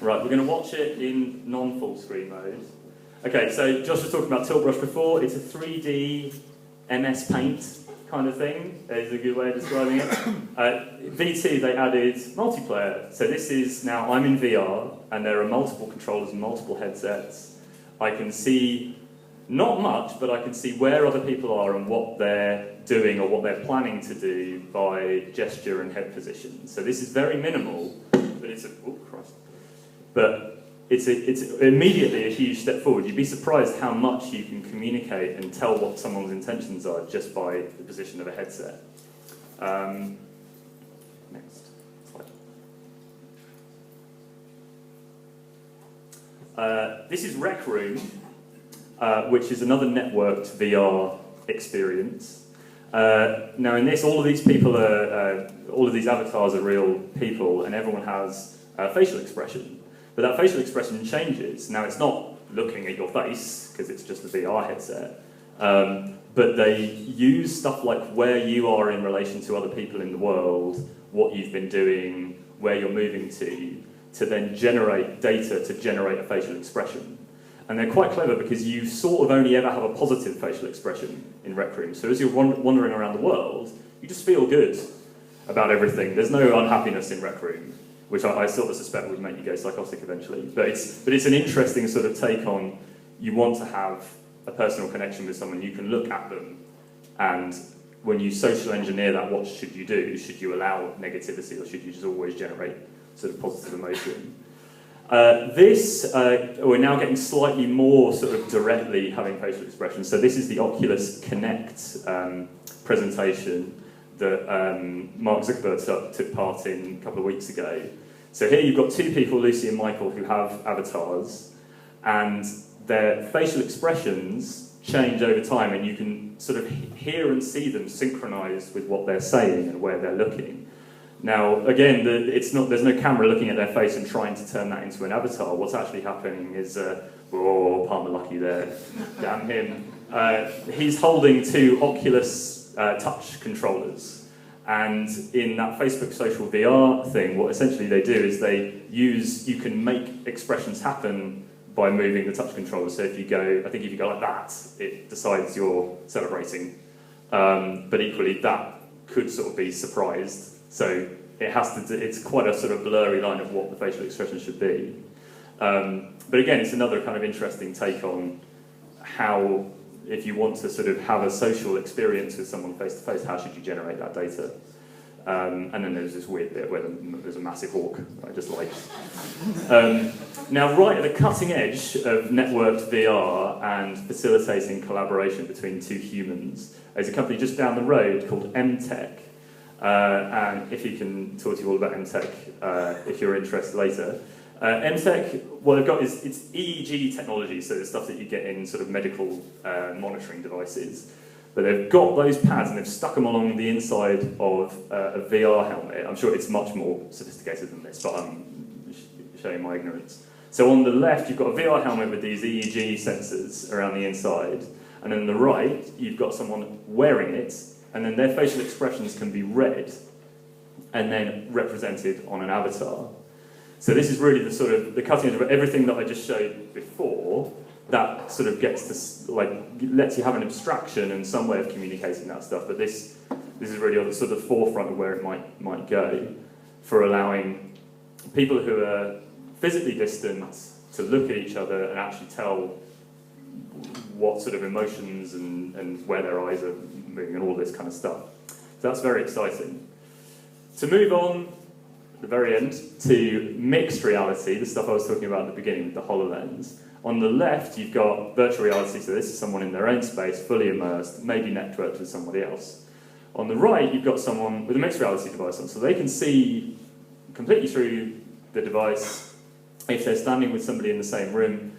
Right, we're going to watch it in non-full screen mode. Okay, so Josh was talking about tilt brush before. It's a 3D MS Paint kind of thing, is a good way of describing it. V2, they added multiplayer. So this is now, I'm in VR, and there are multiple controllers and multiple headsets. I can see, not much, but I can see where other people are and what they're doing or what they're planning to do by gesture and head position. So this is very minimal, but it's a, oh Christ. But it's immediately a huge step forward. You'd be surprised how much you can communicate and tell what someone's intentions are just by the position of a headset. Next slide. This is Rec Room, which is another networked VR experience. Now in this, all of these people are, all of these avatars are real people, and everyone has facial expression. But that facial expression changes. Now, it's not looking at your face, because it's just a VR headset, but they use stuff like where you are in relation to other people in the world, what you've been doing, where you're moving to then generate data to generate a facial expression. And they're quite clever because you sort of only ever have a positive facial expression in Rec Room. So as you're wandering around the world, you just feel good about everything. There's no unhappiness in Rec Room, which I sort of suspect would make you go psychotic eventually. But it's an interesting sort of take on, you want to have a personal connection with someone, you can look at them, and when you social engineer that, what should you do? Should you allow negativity, or should you just always generate sort of positive emotion? We're now getting slightly more sort of directly having facial expression. So this is the Oculus Connect presentation that Mark Zuckerberg took part in a couple of weeks ago. So here you've got two people, Lucy and Michael, who have avatars, and their facial expressions change over time, and you can sort of hear and see them synchronized with what they're saying and where they're looking. Now, again, there's no camera looking at their face and trying to turn that into an avatar. What's actually happening is, oh, Palmer Lucky there, damn him. He's holding two Oculus touch controllers. And in that Facebook social VR thing, what essentially they do is you can make expressions happen by moving the touch controller. So if you go like that, it decides you're celebrating. But equally, that could sort of be surprised. So it's quite a sort of blurry line of what the facial expression should be. But again, it's another kind of interesting take on how, if you want to sort of have a social experience with someone face to face, how should you generate that data? And then there's this weird bit where there's a massive hawk that I just liked. Now, right at the cutting edge of networked VR and facilitating collaboration between two humans is a company just down the road called MTech. and if he can talk to you all about MTech if you're interested later. MTech, what they've got is it's EEG technology, so the stuff that you get in sort of medical monitoring devices. But they've got those pads and they've stuck them along the inside of a VR helmet. I'm sure it's much more sophisticated than this, but I'm showing my ignorance. So on the left, you've got a VR helmet with these EEG sensors around the inside, and on the right, you've got someone wearing it, and then their facial expressions can be read and then represented on an avatar. So this is really the sort of the cutting edge of everything that I just showed before. That sort of gets to, like, lets you have an abstraction and some way of communicating that stuff. But this is really on the sort of forefront of where it might go for allowing people who are physically distant to look at each other and actually tell what sort of emotions and where their eyes are moving and all this kind of stuff. So that's very exciting. To move on at the very end to mixed reality, the stuff I was talking about at the beginning with the HoloLens. On the left, you've got virtual reality, so this is someone in their own space, fully immersed, maybe networked with somebody else. On the right, you've got someone with a mixed reality device on, so they can see completely through the device. If they're standing with somebody in the same room,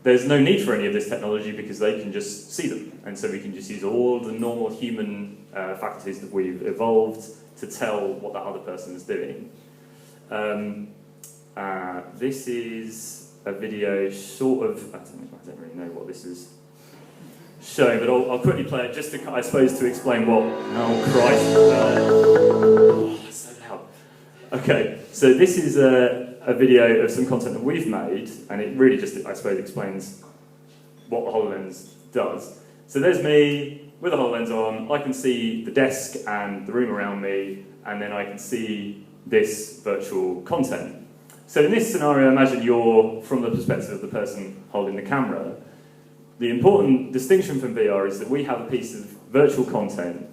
there's no need for any of this technology because they can just see them. And so we can just use all the normal human faculties that we've evolved to tell what that other person is doing. This is a video sort of, I don't really know what this is showing, but I'll quickly play it just to, I suppose, to explain what, oh Christ, it's so loud. Okay, so this is a video of some content that we've made, and it really just, I suppose, explains what the HoloLens does. So there's me with the HoloLens on, I can see the desk and the room around me, and then I can see this virtual content. So in this scenario, imagine you're from the perspective of the person holding the camera. The important distinction from VR is that we have a piece of virtual content,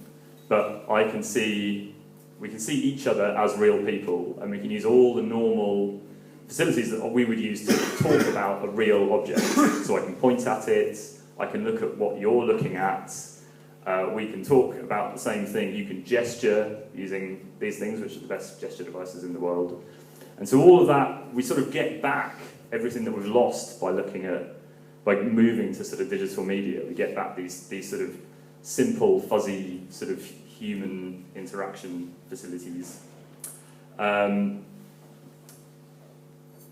but we can see each other as real people, and we can use all the normal facilities that we would use to talk about a real object. So I can point at it, I can look at what you're looking at, we can talk about the same thing, you can gesture using these things, which are the best gesture devices in the world. And so all of that, we sort of get back everything that we've lost by moving to sort of digital media. We get back these sort of simple, fuzzy, sort of human interaction facilities.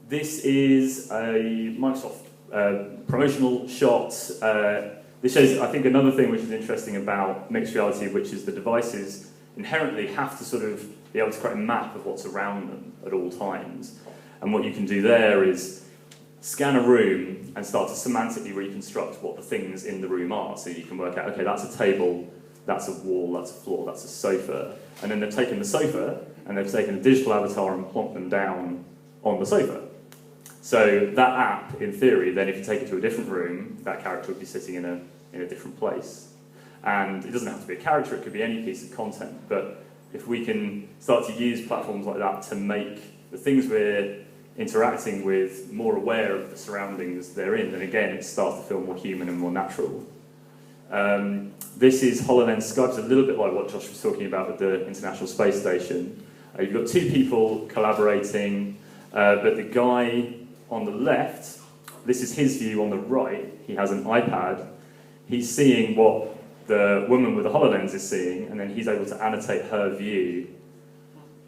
This is a Microsoft promotional shot. This shows, I think, another thing which is interesting about mixed reality, which is the devices inherently have to sort of be able to create a map of what's around them at all times. And what you can do there is scan a room and start to semantically reconstruct what the things in the room are. So you can work out, okay, that's a table, that's a wall, that's a floor, that's a sofa. And then they've taken the sofa and they've taken a digital avatar and plonked them down on the sofa. So that app, in theory, then if you take it to a different room, that character would be sitting in a different place. And it doesn't have to be a character, it could be any piece of content. But if we can start to use platforms like that to make the things we're interacting with more aware of the surroundings they're in, then again it starts to feel more human and more natural. This is HoloLens Skype. It's a little bit like what Josh was talking about with the International Space Station. You've got two people collaborating, but the guy on the left, this is his view on the right, he has an iPad, he's seeing what the woman with the HoloLens is seeing, and then he's able to annotate her view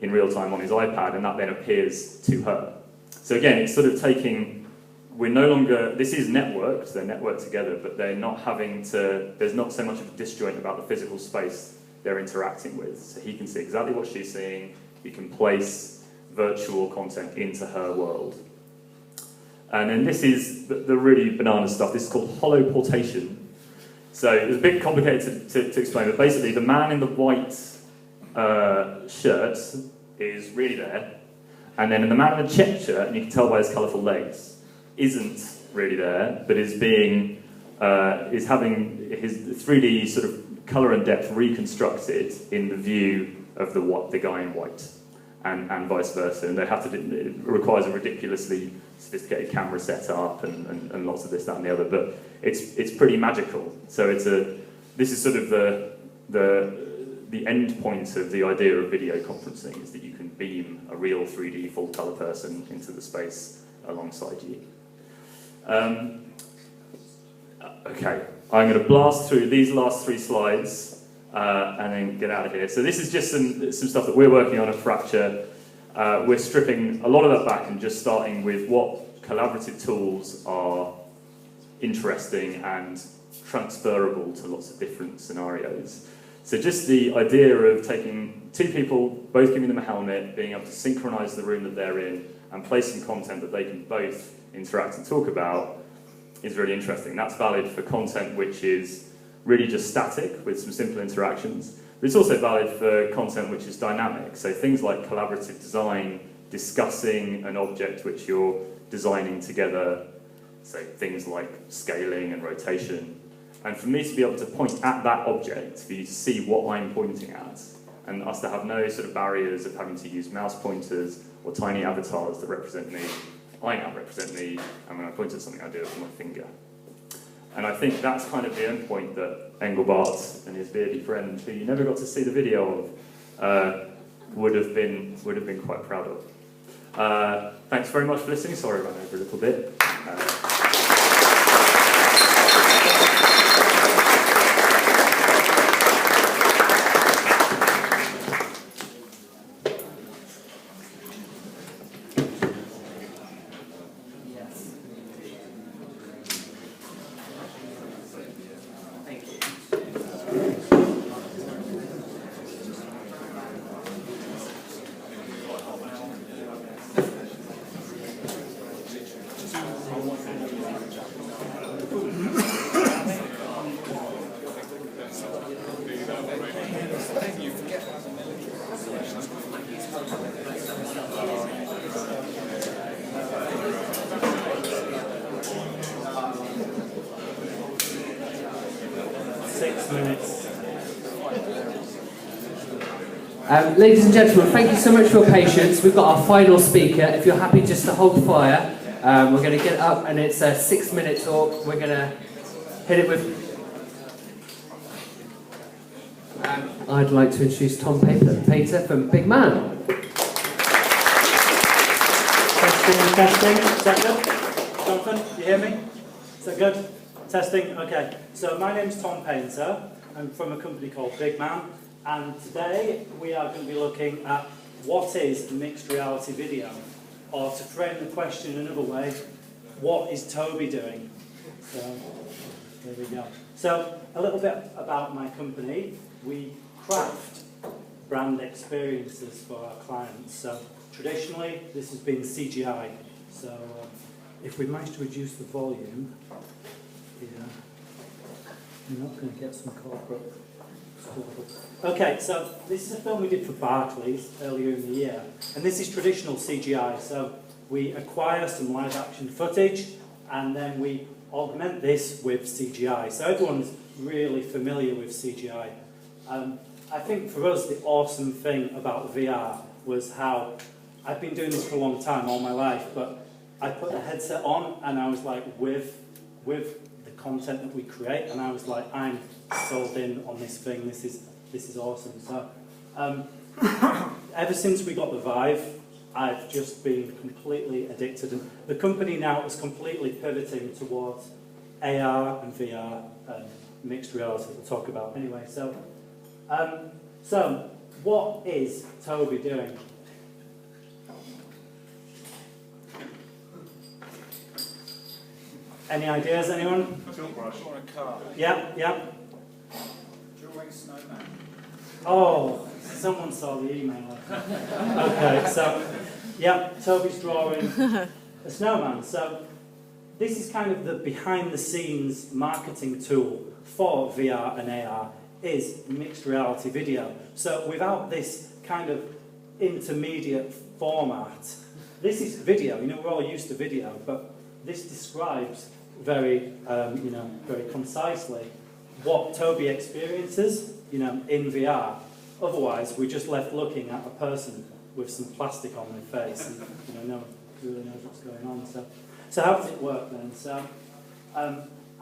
in real time on his iPad, and that then appears to her. So again, it's sort of taking, we're no longer, this is networked, they're networked together, but they're not having to, there's not so much of a disjoint about the physical space they're interacting with. So he can see exactly what she's seeing, he can place virtual content into her world. And then this is the really banana stuff, this is called holoportation. So it's a bit complicated to explain, but basically the man in the white shirt is really there, and then the man in the checked shirt, and you can tell by his colourful legs, isn't really there, but is having his 3D sort of colour and depth reconstructed in the view of the guy in white, and vice versa. And they have to it requires a ridiculously sophisticated camera setup and lots of this, that, and the other. But it's pretty magical. So this is sort of the the end point of the idea of video conferencing is that you can beam a real 3D full colour person into the space alongside you. Okay, I'm going to blast through these last 3 slides and then get out of here. So this is just some stuff that we're working on at Fracture. We're stripping a lot of that back and just starting with what collaborative tools are interesting and transferable to lots of different scenarios. So just the idea of taking 2 people, both giving them a helmet, being able to synchronize the room that they're in, and placing content that they can both interact and talk about is really interesting. That's valid for content which is really just static with some simple interactions, but it's also valid for content which is dynamic. So things like collaborative design, discussing an object which you're designing together, so things like scaling and rotation. And for me to be able to point at that object, for you to see what I'm pointing at, and us to have no sort of barriers of having to use mouse pointers or tiny avatars that represent me. I now represent me, and when I point at something, I do it with my finger. And I think that's kind of the end point that Engelbart and his beardy friend, who you never got to see the video of, would have been quite proud of. Thanks very much for listening. Sorry I ran over a little bit. 6 minutes. Ladies and gentlemen, thank you so much for your patience. We've got our final speaker. If you're happy just to hold fire, we're going to get up and it's a 6-minute talk. We're going to hit it with... I'd like to introduce Tom Pater from Big Man. Testing. Is that good? Jonathan, you hear me? Is that good? Testing? Okay. So my name's Tom Painter. I'm from a company called Big Man. And today we are going to be looking at what is mixed reality video? Or to frame the question another way, what is Toby doing? So, there we go. So, a little bit about my company. We craft brand experiences for our clients. So, traditionally, this has been CGI. So, if we manage to reduce the volume, here, you're not going to get some corporate stuff. Okay, so this is a film we did for Barclays earlier in the year, and this is traditional CGI. So we acquire some live action footage, and then we augment this with CGI. So everyone's really familiar with CGI. I think for us, the awesome thing about VR was how I've been doing this for a long time, all my life, but I put the headset on, and I was like, with the content that we create, and I was like, I'm sold in on this thing. This is awesome. So, ever since we got the Vive, I've just been completely addicted. And the company now is completely pivoting towards AR and VR and mixed reality we'll talk about anyway. So, what is Toby doing? Any ideas, anyone? Toothbrush or a car. Yeah. Drawing snowman. Oh, someone saw the email. Okay, so, yeah, Toby's drawing a snowman. So, this is kind of the behind-the-scenes marketing tool for VR and AR, is mixed reality video. So, without this kind of intermediate format, this is video. You know, we're all used to video, but this describes very concisely what Toby experiences, in VR. Otherwise, we're just left looking at a person with some plastic on their face, and no one really knows what's going on. So how does it work then? So,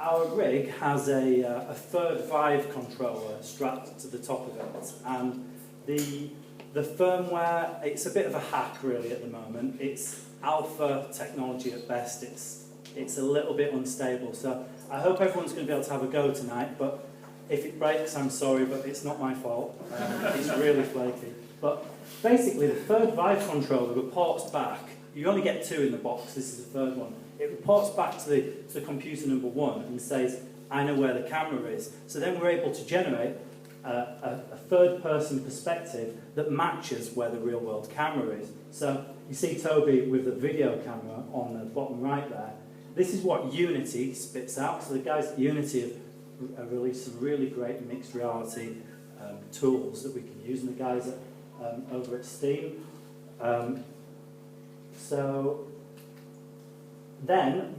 our rig has a third Vive controller strapped to the top of it, and the firmware, it's a bit of a hack really at the moment. It's alpha technology at best. It's a little bit unstable, so I hope everyone's going to be able to have a go tonight, but if it breaks, I'm sorry, but it's not my fault. It's really flaky. But basically, the third Vive controller reports back. You only get 2 in the box, this is the third one. It reports back to the computer number 1 and says, I know where the camera is. So then we're able to generate a third-person perspective that matches where the real-world camera is. So you see Toby with the video camera on the bottom right there. This is what Unity spits out. So the guys at Unity have released some really great mixed reality tools that we can use, and the guys over at Steam. So then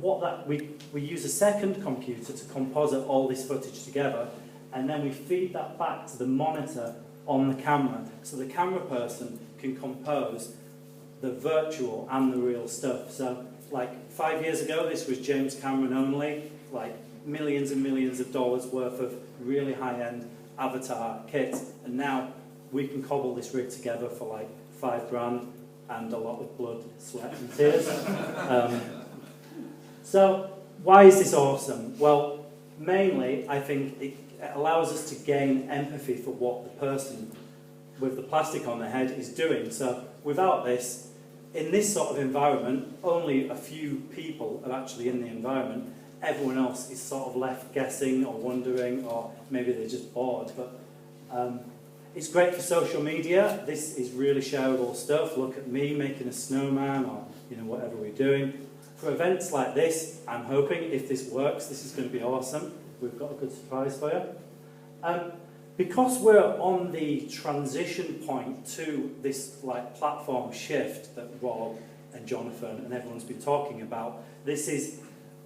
we use a second computer to composite all this footage together, and then we feed that back to the monitor on the camera, so the camera person can compose the virtual and the real stuff. So like 5 years ago, this was James Cameron only, like millions and millions of dollars worth of really high-end avatar kit, and now we can cobble this rig together for like $5,000 and a lot of blood, sweat and tears. So why is this awesome? Well, mainly I think it allows us to gain empathy for what the person with the plastic on their head is doing. So without this, in this sort of environment, only a few people are actually in the environment. Everyone else is sort of left guessing or wondering, or maybe they're just bored. But it's great for social media. This is really shareable stuff. Look at me making a snowman, or whatever we're doing. For events like this, I'm hoping if this works, this is going to be awesome. We've got a good surprise for you. Because we're on the transition point to this platform shift that Rob and Jonathan and everyone's been talking about,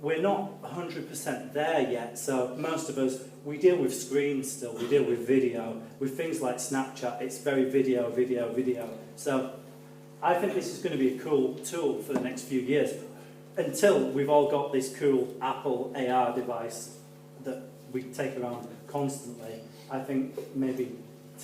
we're not 100% there yet. So most of us, we deal with screens still, we deal with video. With things like Snapchat, it's very video. So I think this is going to be a cool tool for the next few years, until we've all got this cool Apple AR device that we take around constantly. I think maybe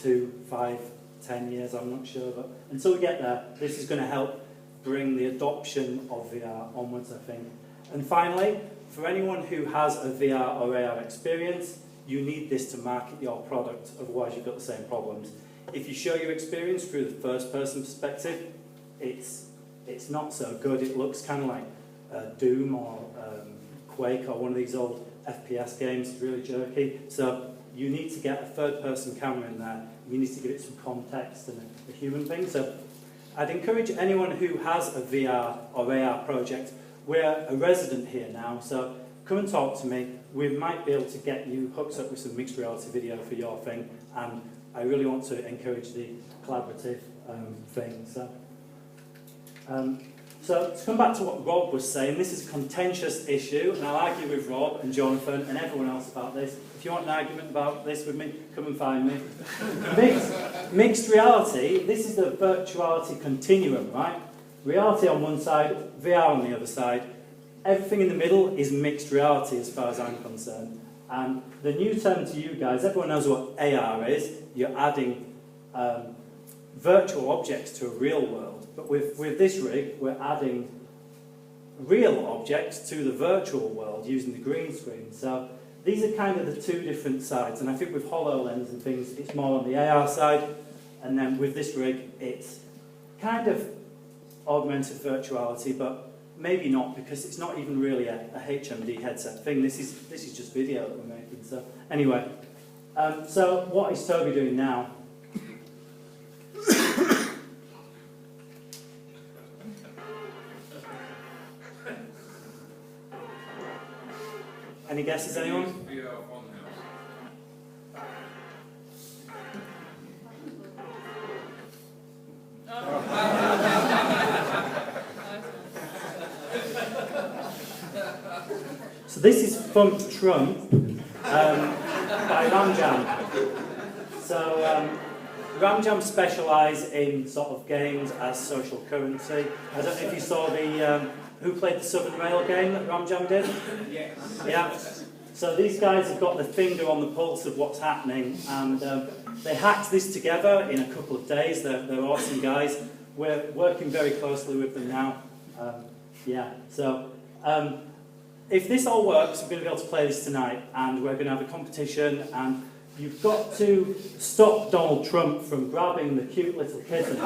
2, 5, 10 years, I'm not sure. But until we get there, this is going to help bring the adoption of VR onwards, I think. And finally, for anyone who has a VR or AR experience, you need this to market your product, otherwise you've got the same problems. If you show your experience through the first-person perspective, it's not so good. It looks kind of like Doom or Quake or one of these old FPS games. It's really jerky. So you need to get a third-person camera in there. You need to give it some context and a human thing. So I'd encourage anyone who has a VR or AR project. We're a resident here now, so come and talk to me. We might be able to get you hooked up with some mixed reality video for your thing, and I really want to encourage the collaborative thing. So to come back to what Rob was saying, this is a contentious issue, and I'll argue with Rob and Jonathan and everyone else about this. If you want an argument about this with me, come and find me. Mixed reality, this is the Virtuality Continuum, right? Reality on one side, VR on the other side. Everything in the middle is mixed reality as far as I'm concerned. And the new term to you guys, everyone knows what AR is. You're adding virtual objects to a real world. But with this rig, we're adding real objects to the virtual world using the green screen. So these are kind of the two different sides. And I think with HoloLens and things, it's more on the AR side. And then with this rig, it's kind of augmented virtuality, but maybe not, because it's not even really a HMD headset thing. This is just video that we're making. So anyway, so what is Toby doing now? Any guesses, anyone? So this is Funk Trump by Ramjam. So Ramjam specialise in sort of games as social currency. I don't know if you saw the who played the Southern Rail game that Ramjam did? Yes. Yeah. So these guys have got their finger on the pulse of what's happening, and they hacked this together in a couple of days. They're awesome guys. We're working very closely with them now. If this all works, we're going to be able to play this tonight, and we're going to have a competition, and you've got to stop Donald Trump from grabbing the cute little kitten.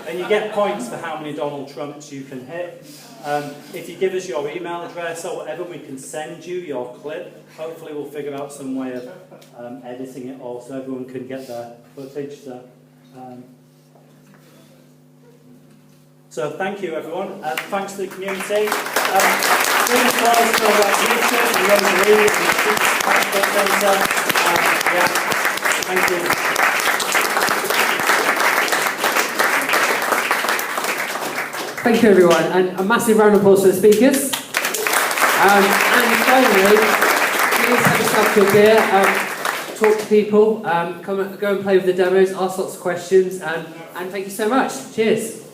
And you get points for how many Donald Trumps you can hit. If you give us your email address or whatever, we can send you your clip. Hopefully we'll figure out some way of editing it all so everyone can get their footage. So thank you, everyone. Thanks to the community. Big applause for Richard and Rosalie and the Digital Catapult Centre. Thank you. Thank you, everyone, and a massive round of applause for the speakers. And finally, please have yourself to a beer, talk to people, go and play with the demos, ask lots of questions, and thank you so much. Cheers.